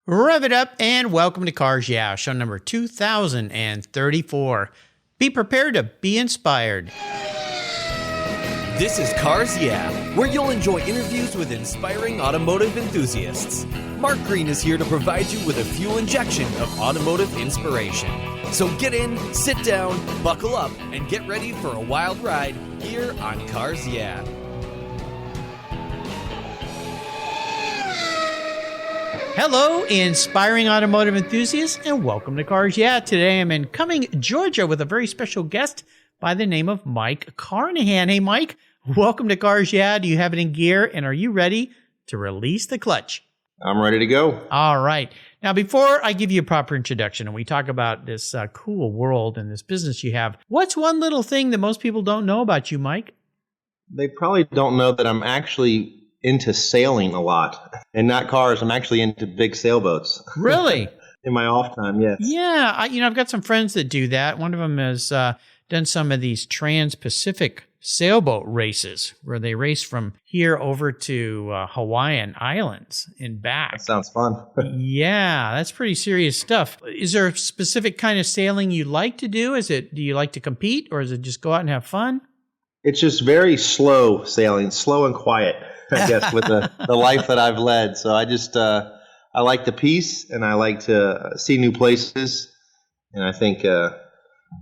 Rev it up and welcome to Cars Yeah, show number 2034. Be prepared to be inspired. This is Cars Yeah, where you'll enjoy interviews with inspiring automotive enthusiasts. Mark Green is here to provide you with a fuel injection of automotive inspiration. So get in, sit down, buckle up, and get ready for a wild ride here on Cars Yeah. Hello, inspiring automotive enthusiasts, and welcome to Cars Yeah. Today I'm in Cumming, Georgia with a very special guest by the name of Mike Carnahan. Hey, Mike, welcome to Cars Yeah. Do you have it in gear, and are you ready to release the clutch? I'm ready to go. All right. Now, before I give you a proper introduction and we talk about this cool world and this business you have, what's one little thing that most people don't know about you, Mike? They probably don't know that I'm actually into sailing a lot, and not cars. I'm actually into big sailboats. Really? In my off time, yes. Yeah. I've got some friends that do that. One of them has done some of these trans-Pacific sailboat races where they race from here over to Hawaiian Islands and back. That sounds fun. Yeah, that's pretty serious stuff. Is there a specific kind of sailing you like to do? Do you like to compete, or is it just go out and have fun? It's just very slow sailing, slow and quiet, I guess, with the life that I've led. So I just, I like the peace, and I like to see new places. And I think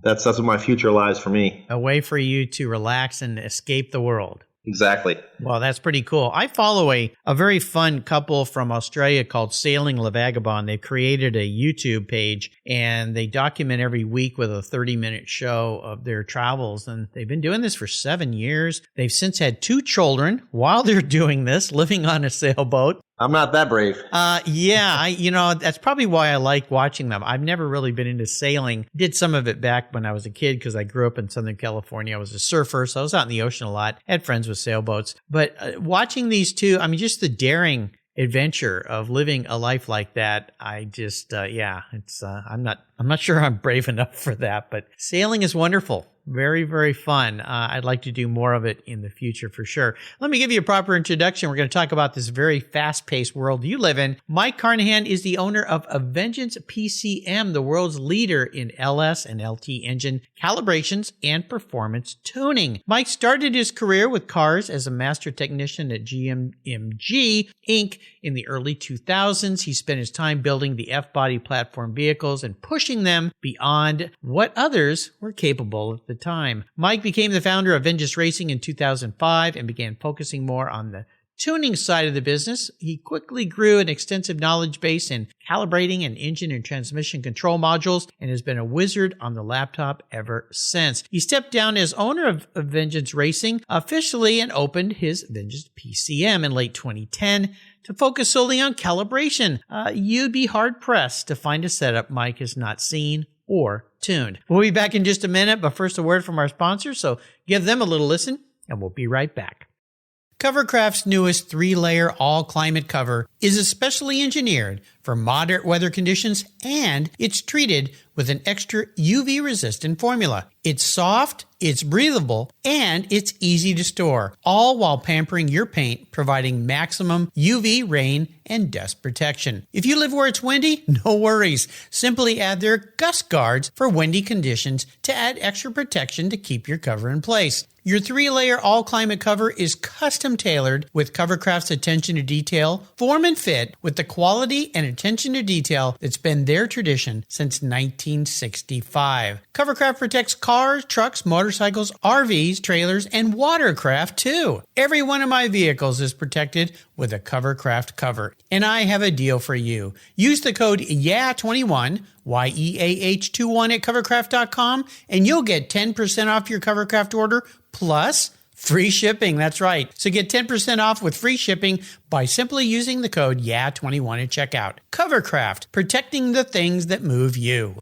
that's what my future lies for me. A way for you to relax and escape the world. Exactly. Well, that's pretty cool. I follow a very fun couple from Australia called Sailing the Vagabond. They've created a YouTube page, and they document every week with a 30-minute show of their travels. And they've been doing this for 7 years. They've since had 2 children while they're doing this, living on a sailboat. I'm not that brave. That's probably why I like watching them. I've never really been into sailing. Did some of it back when I was a kid because I grew up in Southern California. I was a surfer, so I was out in the ocean a lot. Had friends with sailboats. But watching these two, just the daring adventure of living a life like that, I just, I'm not sure I'm brave enough for that, but sailing is wonderful. Very, very fun. I'd like to do more of it in the future for sure. Let me give you a proper introduction. We're going to talk about this very fast-paced world you live in. Mike Carnahan is the owner of Vengeance PCM, the world's leader in LS and LT engine calibrations and performance tuning. Mike started his career with cars as a master technician at GMG Inc. in the early 2000s. He spent his time building the F-body platform vehicles and pushing them beyond what others were capable of. The time. Mike became the founder of Vengeance Racing in 2005 and began focusing more on the tuning side of the business. He quickly grew an extensive knowledge base in calibrating and engine and transmission control modules and has been a wizard on the laptop ever since. He stepped down as owner of Vengeance Racing officially and opened his Vengeance PCM in late 2010 to focus solely on calibration. You'd be hard-pressed to find a setup Mike has not seen or tuned. We'll be back in just a minute, but first a word from our sponsors, so give them a little listen, and we'll be right back. Covercraft's newest 3-layer all-climate cover is especially engineered for moderate weather conditions, and it's treated with an extra UV-resistant formula. It's soft, it's breathable, and it's easy to store, all while pampering your paint, providing maximum UV, rain, and dust protection. If you live where it's windy, no worries. Simply add their gust guards for windy conditions to add extra protection to keep your cover in place. Your 3-layer all-climate cover is custom-tailored with Covercraft's attention to detail, form and fit with the quality and attention to detail that's been their tradition since 1965. Covercraft protects cars, trucks, motorcycles, RVs, trailers, and watercraft too. Every one of my vehicles is protected with a Covercraft cover. And I have a deal for you. Use the code YEAH21, YEAH21 at covercraft.com, and you'll get 10% off your Covercraft order plus free shipping. That's right. So get 10% off with free shipping by simply using the code YEAH21 at checkout. Covercraft, protecting the things that move you.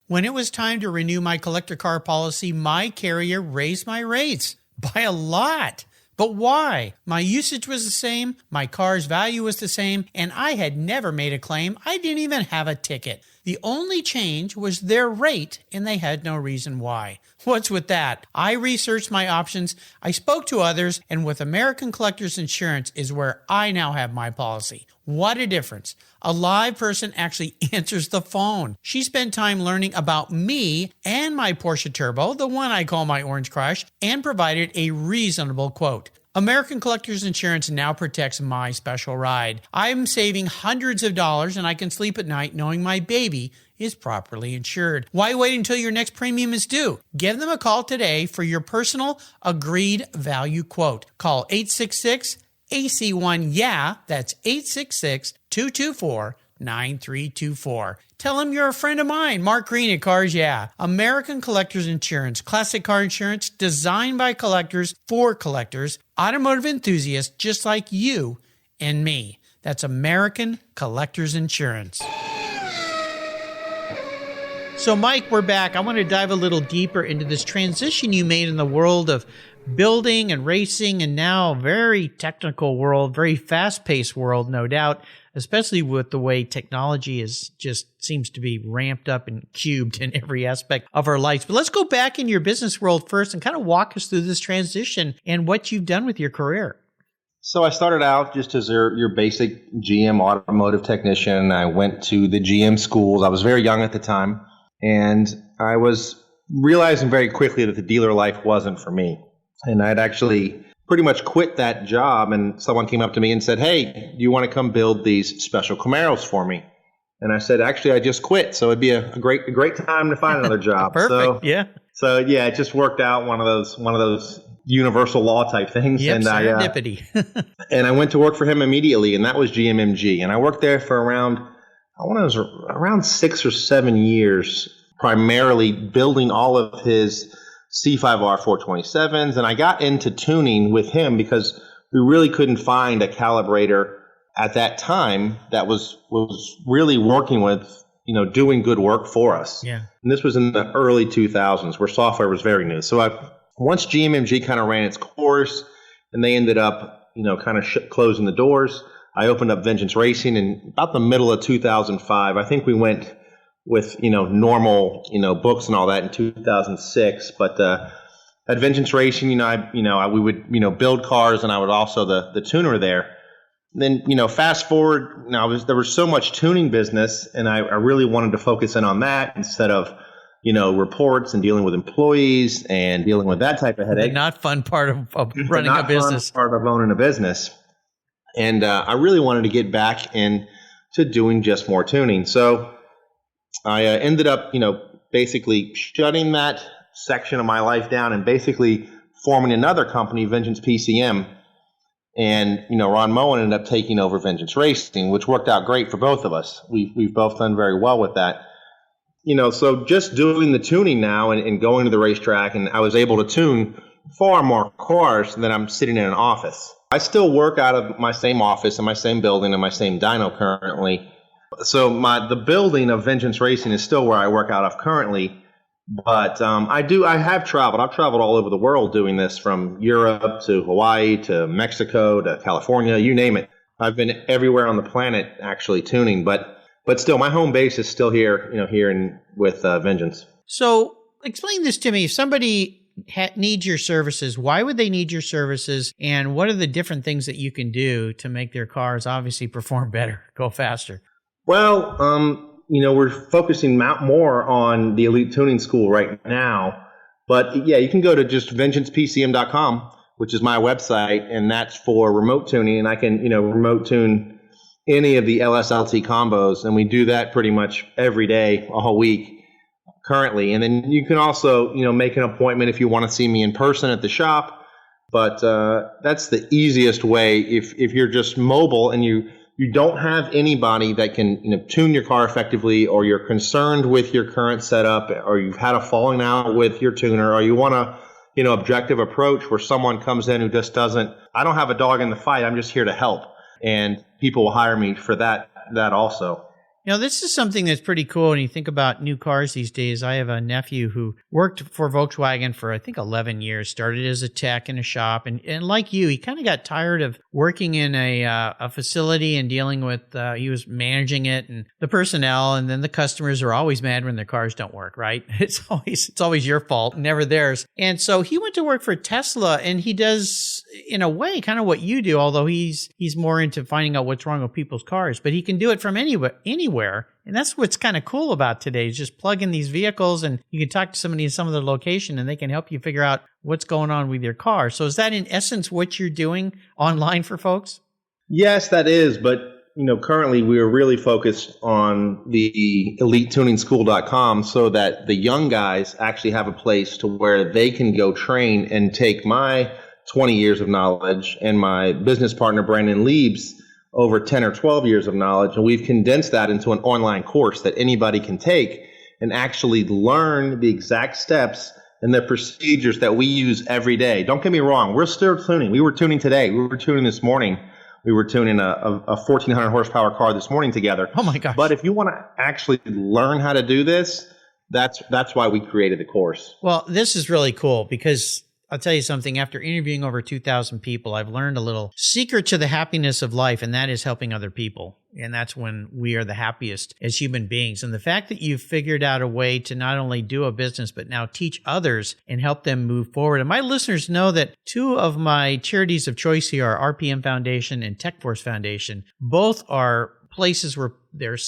When it was time to renew my collector car policy, my carrier raised my rates by a lot. But why? My usage was the same, my car's value was the same, and I had never made a claim. I didn't even have a ticket. The only change was their rate, and they had no reason why. What's with that? I researched my options, I spoke to others, and with American Collectors Insurance is where I now have my policy. What a difference. A live person actually answers the phone. She spent time learning about me and my Porsche Turbo, the one I call my Orange Crush, and provided a reasonable quote. American Collectors Insurance now protects my special ride. I'm saving hundreds of dollars and I can sleep at night knowing my baby is properly insured. Why wait until your next premium is due? Give them a call today for your personal agreed value quote. Call 866-AC1-YEAH. That's 866-224-9324. Tell them you're a friend of mine, Mark Green at Cars Yeah. American Collectors Insurance, classic car insurance designed by collectors for collectors, automotive enthusiasts just like you and me. That's American Collectors Insurance. So, Mike, we're back. I want to dive a little deeper into this transition you made in the world of building and racing, and now very technical world, very fast-paced world, no doubt, especially with the way technology is just seems to be ramped up and cubed in every aspect of our lives. But let's go back in your business world first and kind of walk us through this transition and what you've done with your career. So I started out just as your basic GM automotive technician. I went to the GM schools. I was very young at the time, and I was realizing very quickly that the dealer life wasn't for me. And I'd actually pretty much quit that job, and someone came up to me and said, "Hey, do you want to come build these special Camaros for me?" And I said, "Actually, I just quit, so it'd be a great time to find another job." Perfect. So yeah, it just worked out, one of those universal law type things. Yep, and serendipity. And I went to work for him immediately, and that was GMMG. And I worked there for around 6 or 7 years, primarily building all of his C5R 427s, and I got into tuning with him because we really couldn't find a calibrator at that time that was really working with, doing good work for us. Yeah. And this was in the early 2000s where software was very new. So once GMMG kind of ran its course and they ended up, kind of closing the doors, I opened up Vengeance Racing in about the middle of 2005. I think we went with, normal, books and all that in 2006. But at Vengeance Racing, we would, build cars, and I was also the tuner there. Then, fast forward, there was so much tuning business, and I really wanted to focus in on that instead of, reports and dealing with employees and dealing with that type of headache. The not fun part of running a business. Part of owning a business. And I really wanted to get back into doing just more tuning. So I ended up, basically shutting that section of my life down and basically forming another company, Vengeance PCM. And, Ron Moen ended up taking over Vengeance Racing, which worked out great for both of us. We've both done very well with that. So just doing the tuning now and going to the racetrack, and I was able to tune far more cars than I'm sitting in an office. I still work out of my same office in my same building and my same dyno currently. So the building of Vengeance Racing is still where I work out of currently, but I have traveled. I've traveled all over the world doing this, from Europe to Hawaii to Mexico to California, you name it. I've been everywhere on the planet actually tuning, but still my home base is still here, with Vengeance. So explain this to me. If somebody needs your services, why would they need your services, and what are the different things that you can do to make their cars obviously perform better, go faster? Well, we're focusing more on the Elite Tuning School right now. But yeah, you can go to just vengeancepcm.com, which is my website, and that's for remote tuning. And I can, remote tune any of the LSLT combos. And we do that pretty much every day, all week currently. And then you can also, make an appointment if you want to see me in person at the shop. But that's the easiest way if you're just mobile and you don't have anybody that can tune your car effectively, or you're concerned with your current setup, or you've had a falling out with your tuner, or you want a objective approach where someone comes in who just doesn't, I don't have a dog in the fight, I'm just here to help. And people will hire me for that also. This is something that's pretty cool. When you think about new cars these days, I have a nephew who worked for Volkswagen for, I think, 11 years, started as a tech in a shop. And like you, he kind of got tired of working in a facility and dealing with, he was managing it and the personnel. And then the customers are always mad when their cars don't work, right? It's always your fault, never theirs. And so he went to work for Tesla, and he does, in a way, kind of what you do, although he's more into finding out what's wrong with people's cars. But he can do it from anywhere. And that's what's kind of cool about today, is just plug in these vehicles and you can talk to somebody in some other location and they can help you figure out what's going on with your car. So is that in essence what you're doing online for folks? Yes, that is. But, currently we are really focused on the elitetuningschool.com so that the young guys actually have a place to where they can go train and take my 20 years of knowledge and my business partner, Brandon Lieb's, over 10 or 12 years of knowledge, and we've condensed that into an online course that anybody can take and actually learn the exact steps and the procedures that we use every day. Don't get me wrong, we're still tuning. We were tuning today. We were tuning this morning. We were tuning a 1,400 horsepower car this morning together. Oh my gosh. But if you want to actually learn how to do this, that's why we created the course. Well, this is really cool because I'll tell you something, after interviewing over 2,000 people, I've learned a little secret to the happiness of life, and that is helping other people. And that's when we are the happiest as human beings. And the fact that you've figured out a way to not only do a business, but now teach others and help them move forward. And my listeners know that two of my charities of choice here are RPM Foundation and TechForce Foundation. Both are places where they're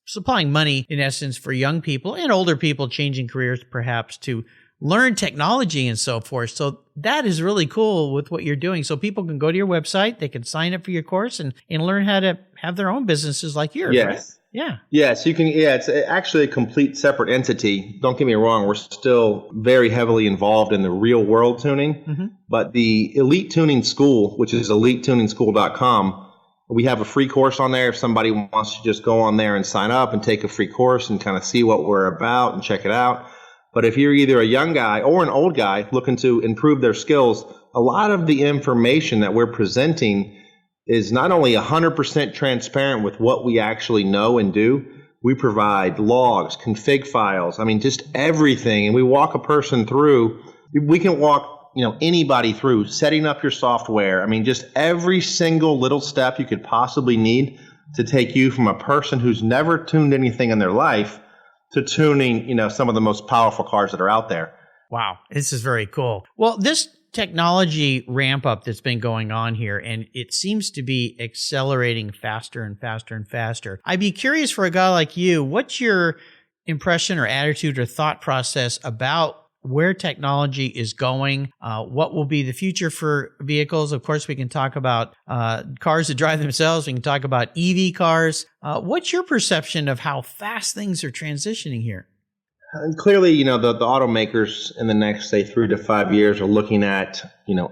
supplying money, in essence, for young people and older people changing careers, perhaps, to learn technology and so forth. So that is really cool with what you're doing. So people can go to your website, they can sign up for your course and learn how to have their own businesses like yours. Yes. Right? Yeah. Yes, you can. Yeah, it's actually a complete separate entity. Don't get me wrong. We're still very heavily involved in the real world tuning, but the Elite Tuning School, which is elitetuningschool.com, we have a free course on there. If somebody wants to just go on there and sign up and take a free course and kind of see what we're about and check it out. But if you're either a young guy or an old guy looking to improve their skills, a lot of the information that we're presenting is not only 100% transparent with what we actually know and do. We provide logs, config files, just everything. And we walk a person through. We can walk anybody through setting up your software. Just every single little step you could possibly need to take you from a person who's never tuned anything in their life to tuning, some of the most powerful cars that are out there. Wow, this is very cool. Well, this technology ramp up that's been going on here, and it seems to be accelerating faster and faster and faster. I'd be curious for a guy like you, what's your impression or attitude or thought process about where technology is going, what will be the future for vehicles? Of course, we can talk about cars that drive themselves. We can talk about EV cars. What's your perception of how fast things are transitioning here? And clearly, the automakers in the next, say, 3 to 5 years are looking at,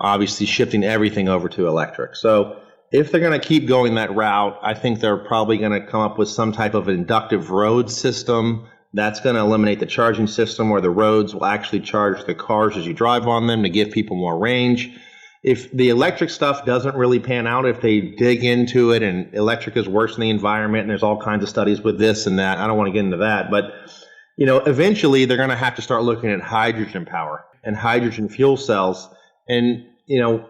obviously shifting everything over to electric. So if they're going to keep going that route, I think they're probably going to come up with some type of inductive road system. That's going to eliminate the charging system where the roads will actually charge the cars as you drive on them to give people more range. If the electric stuff doesn't really pan out, if they dig into it and electric is worse than the environment, and there's all kinds of studies with this and that, I don't want to get into that. But, eventually they're going to have to start looking at hydrogen power and hydrogen fuel cells. And,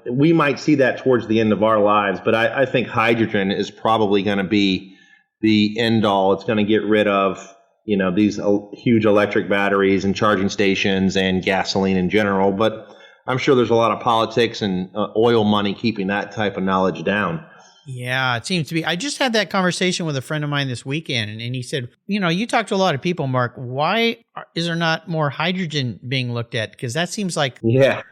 we might see that towards the end of our lives, but I think hydrogen is probably going to be the end all. It's going to get rid of these huge electric batteries and charging stations and gasoline in general. But I'm sure there's a lot of politics and oil money keeping that type of knowledge down. Yeah, it seems to be. I just had that conversation with a friend of mine this weekend, and he said, you talk to a lot of people, Mark. Why is there not more hydrogen being looked at? Because that seems like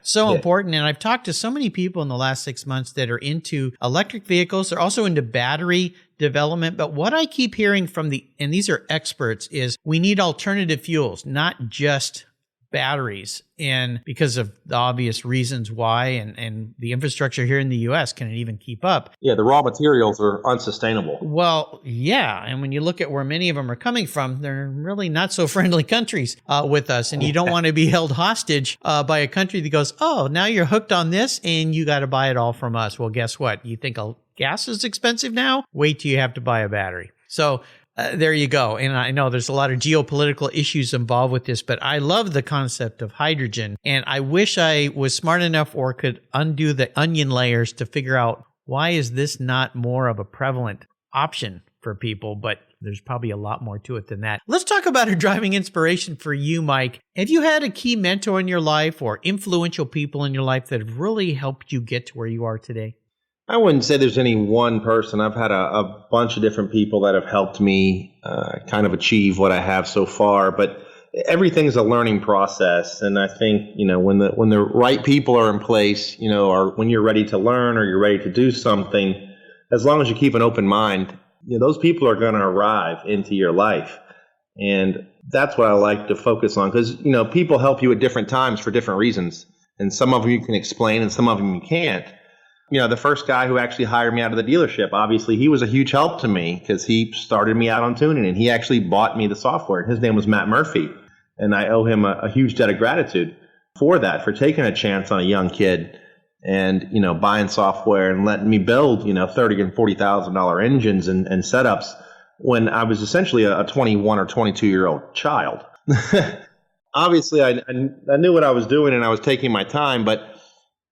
so important. And I've talked to so many people in the last 6 months that are into electric vehicles. They're also into battery development. But what I keep hearing from and these are experts, is we need alternative fuels, not just batteries, and because of the obvious reasons why, and the infrastructure here in the U.S. can even keep up. Yeah, the raw materials are unsustainable. Well, yeah, and when you look at where many of them are coming from, they're really not so friendly countries with us, and you don't want to be held hostage by a country that goes, oh, now you're hooked on this, and you got to buy it all from us. Well, guess what? You think gas is expensive now? Wait till you have to buy a battery. So There you go. And I know there's a lot of geopolitical issues involved with this, but I love the concept of hydrogen. And I wish I was smart enough or could undo the onion layers to figure out why is this not more of a prevalent option for people, but there's probably a lot more to it than that. Let's talk about a driving inspiration for you, Mike. Have you had a key mentor in your life or influential people in your life that have really helped you get to where you are today? I wouldn't say there's any one person. I've had a bunch of different people that have helped me kind of achieve what I have so far, but everything's a learning process. And I think, when the right people are in place, or when you're ready to learn or you're ready to do something, as long as you keep an open mind, those people are going to arrive into your life. And that's what I like to focus on because, people help you at different times for different reasons. And some of them you can explain and some of them you can't. The first guy who actually hired me out of the dealership, obviously, he was a huge help to me because he started me out on tuning and he actually bought me the software. His name was Matt Murphy. And I owe him a huge debt of gratitude for that, for taking a chance on a young kid and, buying software and letting me build, $30,000 and $40,000 engines and setups when I was essentially a 21 or 22-year-old child. Obviously, I knew what I was doing and I was taking my time, but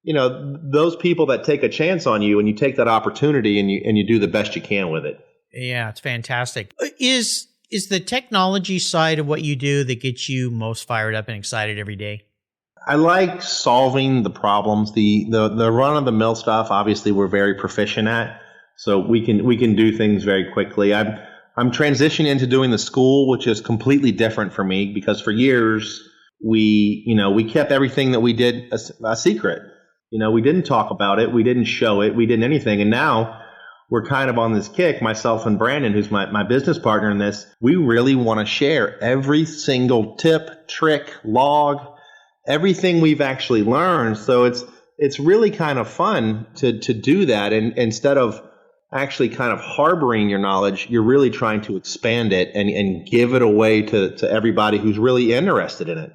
those people that take a chance on you and you take that opportunity and you do the best you can with it. Yeah, it's fantastic. Is the technology side of what you do that gets you most fired up and excited every day? I like solving the problems. The run of the mill stuff, obviously, we're very proficient at, so we can do things very quickly. I'm transitioning into doing the school, which is completely different for me because for years we kept everything that we did a secret. We didn't talk about it. We didn't show it. We didn't anything. And now we're kind of on this kick, myself and Brandon, who's my business partner in this. We really want to share every single tip, trick, log, everything we've actually learned. So it's really kind of fun to do that. And instead of actually kind of harboring your knowledge, you're really trying to expand it and give it away to everybody who's really interested in it.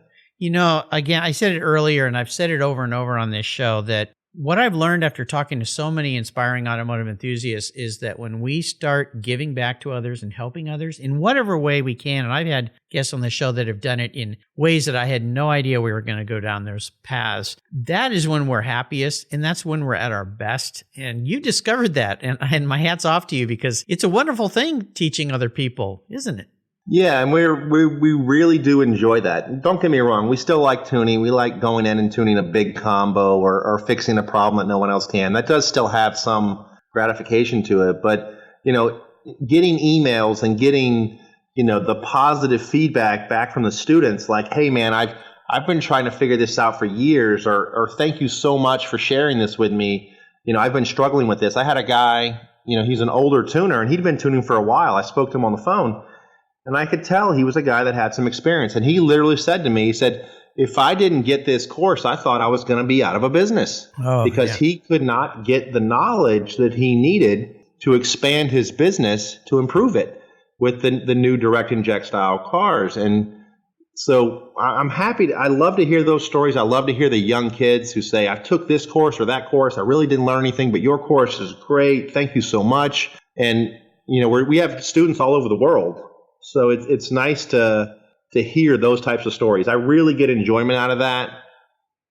Again, I said it earlier, and I've said it over and over on this show, that what I've learned after talking to so many inspiring automotive enthusiasts is that when we start giving back to others and helping others in whatever way we can, and I've had guests on the show that have done it in ways that I had no idea we were going to go down those paths, that is when we're happiest, and that's when we're at our best. And you discovered that, and my hat's off to you because it's a wonderful thing teaching other people, isn't it? Yeah, and we really do enjoy that. Don't get me wrong. We still like tuning. We like going in and tuning a big combo or fixing a problem that no one else can. That does still have some gratification to it. But, getting emails and getting, the positive feedback back from the students like, hey, man, I've been trying to figure this out for years or thank you so much for sharing this with me. I've been struggling with this. I had a guy, he's an older tuner and he'd been tuning for a while. I spoke to him on the phone. And I could tell he was a guy that had some experience. And he literally said to me, he said, if I didn't get this course, I thought I was going to be out of a business because he could not get the knowledge that he needed to expand his business to improve it with the new direct inject style cars. And so I'm happy. I love to hear those stories. I love to hear the young kids who say, I took this course or that course. I really didn't learn anything, but your course is great. Thank you so much. And, we have students all over the world. So it's nice to hear those types of stories. I really get enjoyment out of that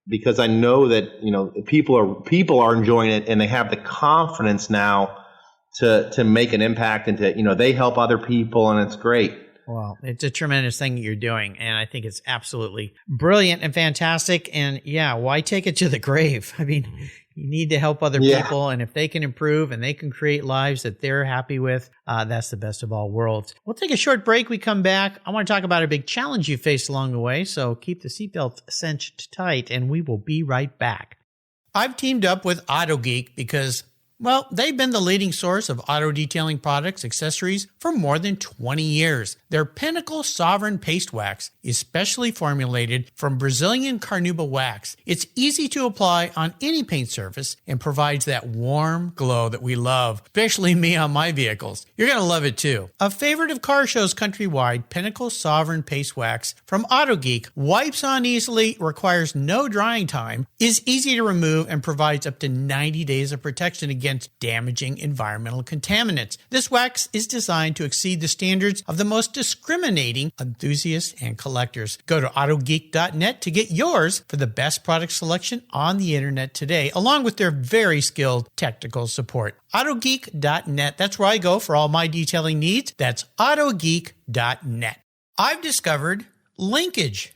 because I know that people are enjoying it and they have the confidence now to make an impact and to they help other people and it's great. Well, it's a tremendous thing that you're doing, and I think it's absolutely brilliant and fantastic. And why take it to the grave? I mean, you need to help other people, and if they can improve and they can create lives that they're happy with, that's the best of all worlds. We'll take a short break. We come back. I want to talk about a big challenge you faced along the way, so keep the seatbelt cinched tight, and we will be right back. I've teamed up with AutoGeek because they've been the leading source of auto detailing products, accessories for more than 20 years. Their Pinnacle Sovereign Paste Wax is specially formulated from Brazilian carnauba wax. It's easy to apply on any paint surface and provides that warm glow that we love, especially me on my vehicles. You're going to love it too. A favorite of car shows countrywide, Pinnacle Sovereign Paste Wax from AutoGeek wipes on easily, requires no drying time, is easy to remove, and provides up to 90 days of protection against against damaging environmental contaminants. This wax is designed to exceed the standards of the most discriminating enthusiasts and collectors. Go to autogeek.net to get yours for the best product selection on the internet today, along with their very skilled technical support. Autogeek.net. That's where I go for all my detailing needs. That's autogeek.net. I've discovered Linkage.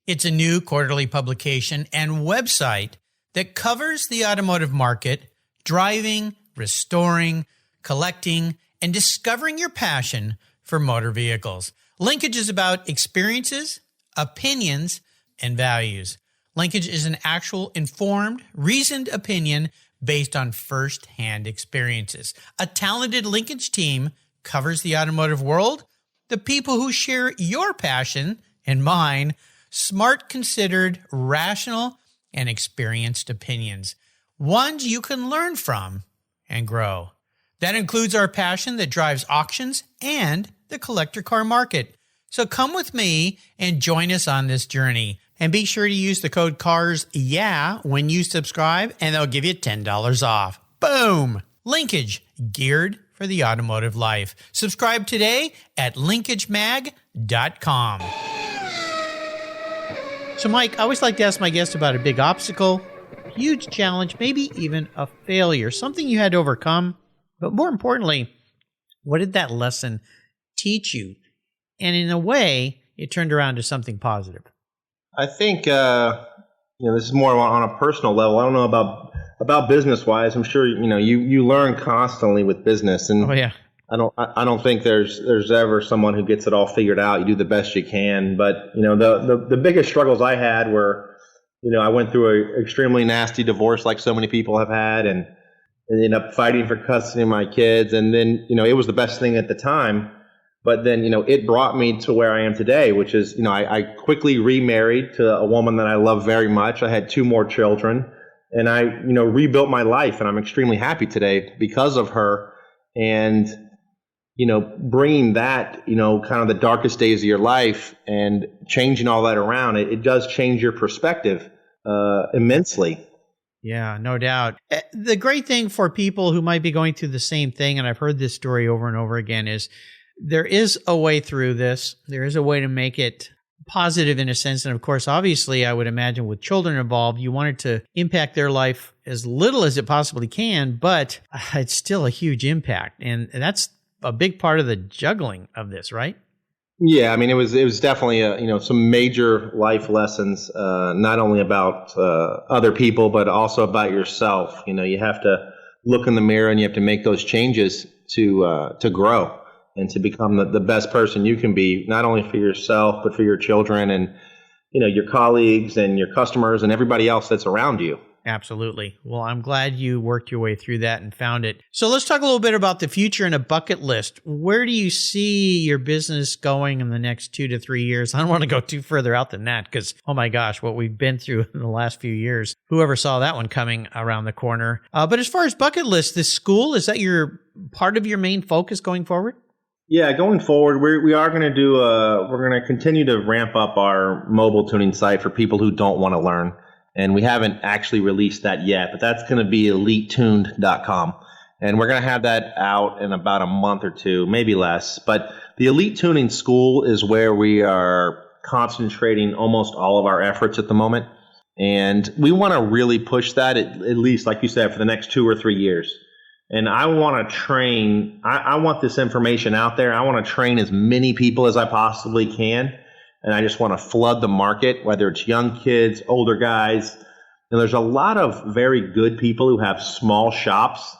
It's a new quarterly publication and website that covers the automotive market, driving, restoring, collecting, and discovering your passion for motor vehicles. Linkage is about experiences, opinions, and values. Linkage is an actual informed, reasoned opinion based on first-hand experiences. A talented Linkage team covers the automotive world, the people who share your passion and mine, smart, considered, rational, and experienced opinions, ones you can learn from and grow. That includes our passion that drives auctions and the collector car market. So come with me and join us on this journey. And be sure to use the code CARSYEAH when you subscribe, and they'll give you $10 off. Boom! Linkage, geared for the automotive life. Subscribe today at linkagemag.com. So, Mike, I always like to ask my guests about a big obstacle, huge challenge, maybe even a failure, something you had to overcome. But more importantly, what did that lesson teach you? And in a way, it turned around to something positive. I think this is more on a personal level. I don't know about business wise. I'm sure you learn constantly with business, and I don't think there's ever someone who gets it all figured out. You do the best you can, but the biggest struggles I had were I went through an extremely nasty divorce, like so many people have had, and ended up fighting for custody of my kids, and then it was the best thing at the time. But then, it brought me to where I am today, which is, I quickly remarried to a woman that I love very much. I had 2 more children, and I, rebuilt my life, and I'm extremely happy today because of her. And, bringing that, kind of the darkest days of your life and changing all that around, it does change your perspective immensely. Yeah, no doubt. The great thing for people who might be going through the same thing, and I've heard this story over and over again, is there is a way through this. There is a way to make it positive in a sense. And of course, obviously, I would imagine with children involved, you want it to impact their life as little as it possibly can, but it's still a huge impact. And that's a big part of the juggling of this, right? Yeah, I mean, it was definitely some major life lessons, not only about other people, but also about yourself. You have to look in the mirror and you have to make those changes to grow and to become the best person you can be, not only for yourself, but for your children and, your colleagues and your customers and everybody else that's around you. Absolutely. Well, I'm glad you worked your way through that and found it. So let's talk a little bit about the future and a bucket list. Where do you see your business going in the next 2 to 3 years? I don't want to go too further out than that because, oh my gosh, what we've been through in the last few years. Whoever saw that one coming around the corner. But as far as bucket list, this school, is that your part of your main focus going forward? Yeah, going forward, we are going to do we're going to continue to ramp up our mobile tuning site for people who don't want to learn. And we haven't actually released that yet, but that's going to be elitetuned.com. And we're going to have that out in about a month or 2, maybe less. But the Elite Tuning School is where we are concentrating almost all of our efforts at the moment. And we want to really push that at least, like you said, for the next 2 or 3 years. And I want to train, I want this information out there. I want to train as many people as I possibly can. And I just want to flood the market, whether it's young kids, older guys. And there's a lot of very good people who have small shops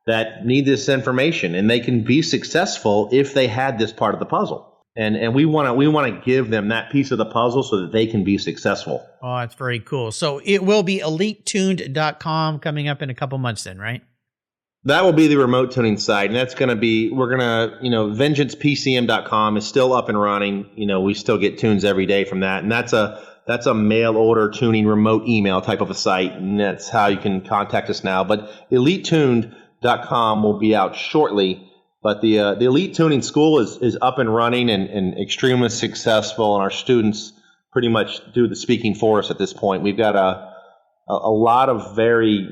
that need this information, and they can be successful if they had this part of the puzzle. And we want to give them that piece of the puzzle so that they can be successful. Oh, that's very cool. So it will be elitetuned.com coming up in a couple months then, right? That will be the remote tuning site, and that's going to be, VengeancePCM.com is still up and running. We still get tunes every day from that, and that's a mail order tuning remote email type of a site, and that's how you can contact us now. But EliteTuned.com will be out shortly, but the Elite Tuning School is up and running and extremely successful, and our students pretty much do the speaking for us at this point. We've got a lot of very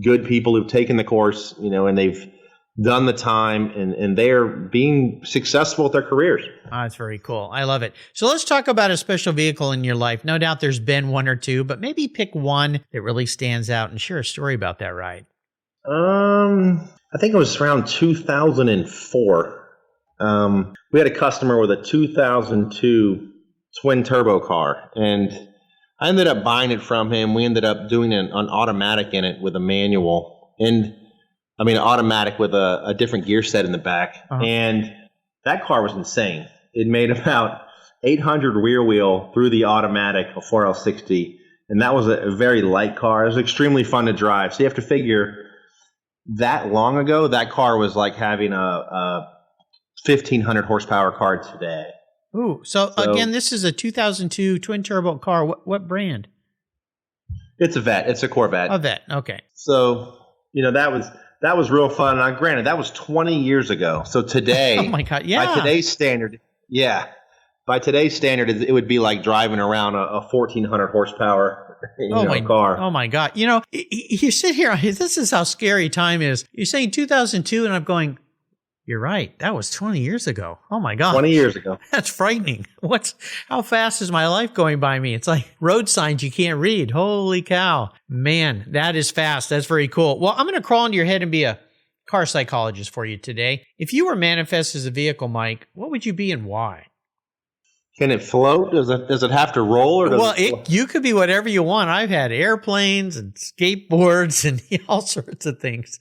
good people who've taken the course, and they've done the time, and they're being successful with their careers. Oh, that's very cool. I love it. So let's talk about a special vehicle in your life. No doubt there's been one or two, but maybe pick one that really stands out and share a story about that ride. I think it was around 2004. We had a customer with a 2002 twin turbo car, and I ended up buying it from him. We ended up doing an automatic in it with a manual, automatic with a different gear set in the back. Uh-huh. And that car was insane. It made about 800 rear wheel through the automatic, a 4L60, and that was a very light car. It was extremely fun to drive. So you have to figure, that long ago, that car was like having a 1,500 horsepower car today. Ooh, so again, this is a 2002 twin turbo car. What brand? It's a Vet. It's a Corvette. A Vet. Okay. So that was real fun. Now, granted, that was 20 years ago. So today, oh my God, yeah. By today's standard, it would be like driving around a 1,400 horsepower car. Oh my God! You sit here. This is how scary time is. You're saying 2002, and I'm going, you're right. That was 20 years ago. Oh my God. 20 years ago. That's frightening. How fast is my life going by me? It's like road signs you can't read. Holy cow. Man, that is fast. That's very cool. Well, I'm going to crawl into your head and be a car psychologist for you today. If you were manifest as a vehicle, Mike, what would you be and why? Can it float? Does it have to roll? Or you could be whatever you want. I've had airplanes and skateboards and all sorts of things.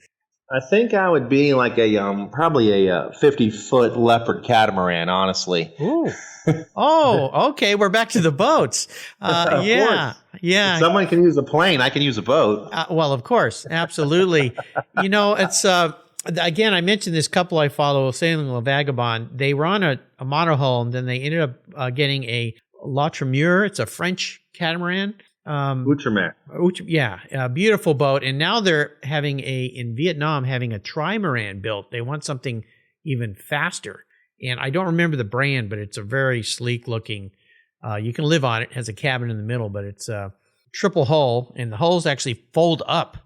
I think I would be like probably a 50-foot leopard catamaran, honestly. Ooh. Oh, okay. We're back to the boats. Yeah. If someone can use a plane, I can use a boat. Well, of course. Absolutely. It's, again, I mentioned this couple I follow, sailing with Vagabond. They were on a monohull, and then they ended up getting a La Tremure. It's a French catamaran. Outremer. Yeah, a beautiful boat. And now they're in Vietnam, having a trimaran built. They want something even faster. And I don't remember the brand, but it's a very sleek looking, you can live on it. It has a cabin in the middle, but it's a triple hull, and the hulls actually fold up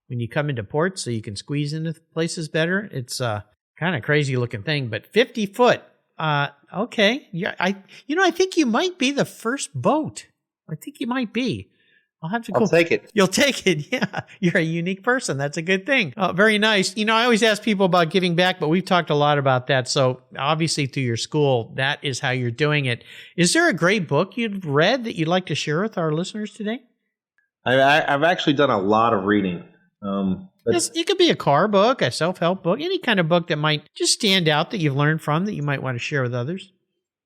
when you come into port, so you can squeeze into places better. It's kind of crazy looking thing, but 50 foot. Okay. Yeah, I think you might be the first boat. I think you might be. I'll take it. You'll take it. Yeah. You're a unique person. That's a good thing. Very nice. I always ask people about giving back, but we've talked a lot about that. So obviously through your school, that is how you're doing it. Is there a great book you've read that you'd like to share with our listeners today? I've actually done a lot of reading. It could be a car book, a self-help book, any kind of book that might just stand out that you've learned from that you might want to share with others.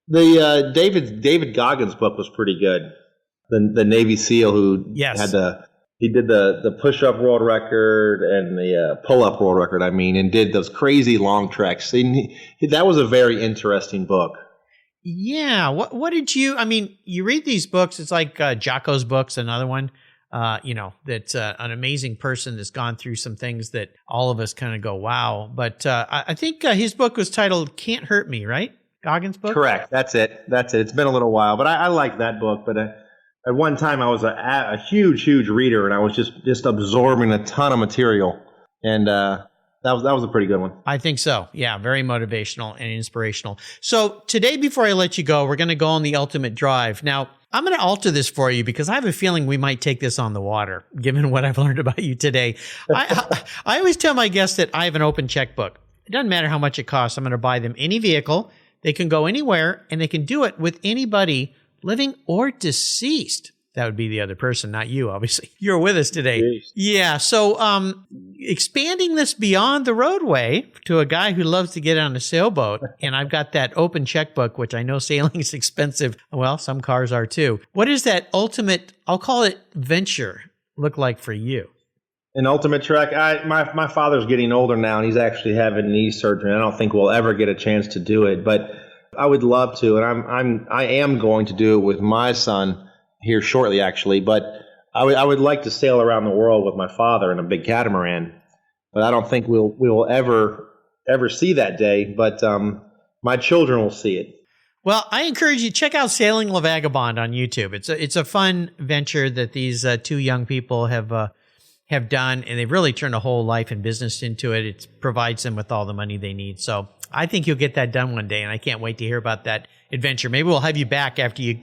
The David Goggins book was pretty good. The Navy SEAL who he did the push-up world record and the pull-up world record, and did those crazy long treks. And that was a very interesting book. Yeah. What did you read these books. It's like Jocko's book's another one, that's an amazing person that's gone through some things that all of us kind of go, wow. But I think his book was titled Can't Hurt Me, right? Goggins' book? Correct. That's it. It's been a little while, but I like that book. But at one time, I was a huge reader, and I was just absorbing a ton of material, and that was a pretty good one. I think so. Yeah, very motivational and inspirational. So today, before I let you go, we're going to go on the ultimate drive. Now, I'm going to alter this for you because I have a feeling we might take this on the water, given what I've learned about you today. I always tell my guests that I have an open checkbook. It doesn't matter how much it costs. I'm going to buy them any vehicle. They can go anywhere, and they can do it with anybody, living or deceased. That would be the other person, not you, obviously. You're with us today. Jeez. Yeah. So expanding this beyond the roadway to a guy who loves to get on a sailboat, and I've got that open checkbook, which I know sailing is expensive. Well, some cars are too. What is that ultimate, I'll call it venture, look like for you? An ultimate trek. My father's getting older now, and he's actually having knee surgery. I don't think we'll ever get a chance to do it, but I would love to, and I am going to do it with my son here shortly, actually. But I would like to sail around the world with my father in a big catamaran. But I don't think we will ever see that day. But my children will see it. Well, I encourage you to check out Sailing La Vagabond on YouTube. It's a fun venture that these two young people have have done, and they've really turned a whole life and business into it. It provides them with all the money they need. So I think you'll get that done one day, and I can't wait to hear about that adventure. Maybe we'll have you back after you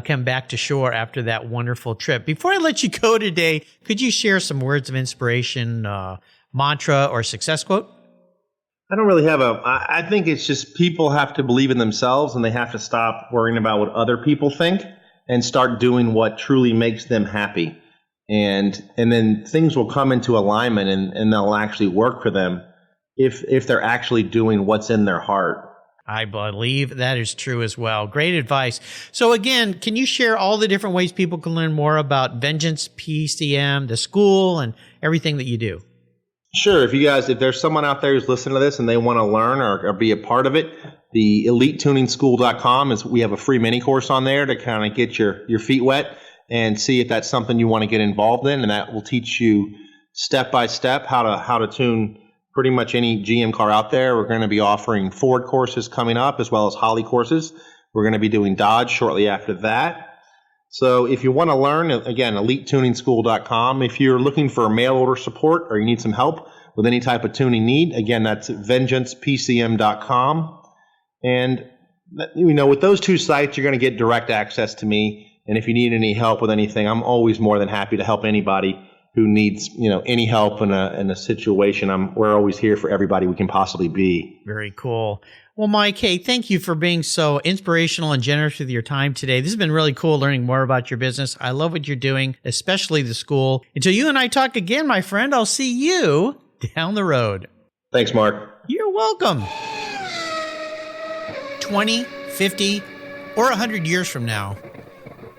come back to shore after that wonderful trip. Before I let you go today, could you share some words of inspiration, mantra, or success quote? I don't really have I think it's just people have to believe in themselves, and they have to stop worrying about what other people think and start doing what truly makes them happy. And then things will come into alignment, and they'll actually work for them if they're actually doing what's in their heart. I believe that is true as well. Great advice. So again, can you share all the different ways people can learn more about Vengeance PCM, the school, and everything that you do? Sure. If there's someone out there who's listening to this and they want to learn or be a part of it, the EliteTuningschool.com we have a free mini course on there to kind of get your feet wet and see if that's something you want to get involved in, and that will teach you step by step how to tune pretty much any GM car out there. We're going to be offering Ford courses coming up as well as Holly courses. We're going to be doing Dodge shortly after that. So if you want to learn, again, EliteTuningschool.com. If you're looking for mail order support or you need some help with any type of tuning need, again, that's VengeancePCM.com. And with those two sites, you're going to get direct access to me. And if you need any help with anything, I'm always more than happy to help anybody who needs, any help in a situation. We're always here for everybody we can possibly be. Very cool. Well, Mike, hey, thank you for being so inspirational and generous with your time today. This has been really cool learning more about your business. I love what you're doing, especially the school. Until you and I talk again, my friend, I'll see you down the road. Thanks, Mark. You're welcome. 20, 50, or 100 years from now,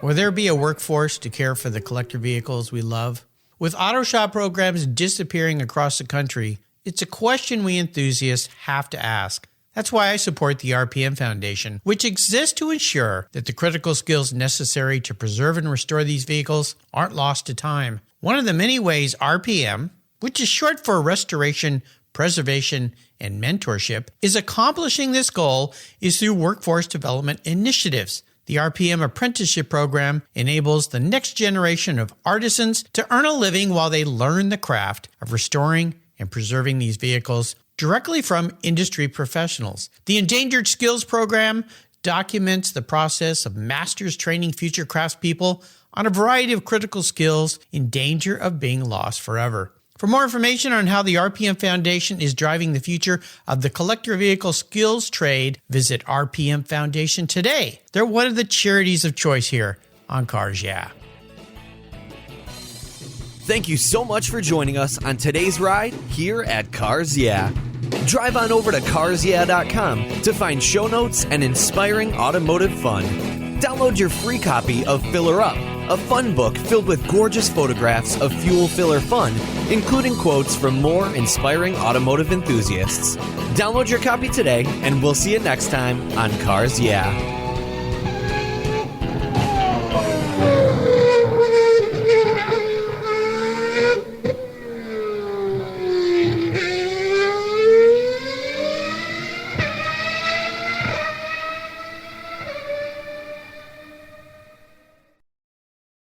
will there be a workforce to care for the collector vehicles we love? With auto shop programs disappearing across the country, it's a question we enthusiasts have to ask. That's why I support the RPM Foundation, which exists to ensure that the critical skills necessary to preserve and restore these vehicles aren't lost to time. One of the many ways RPM, which is short for Restoration, Preservation, and Mentorship, is accomplishing this goal is through workforce development initiatives. The RPM apprenticeship program enables the next generation of artisans to earn a living while they learn the craft of restoring and preserving these vehicles directly from industry professionals. The Endangered Skills Program documents the process of masters training future craftspeople on a variety of critical skills in danger of being lost forever. For more information on how the RPM Foundation is driving the future of the collector vehicle skills trade, visit RPM Foundation today. They're one of the charities of choice here on Cars Yeah. Thank you so much for joining us on today's ride here at Cars Yeah. Drive on over to carsyeah.com to find show notes and inspiring automotive fun. Download your free copy of Filler Up, a fun book filled with gorgeous photographs of fuel filler fun, including quotes from more inspiring automotive enthusiasts. Download your copy today, and we'll see you next time on Cars Yeah.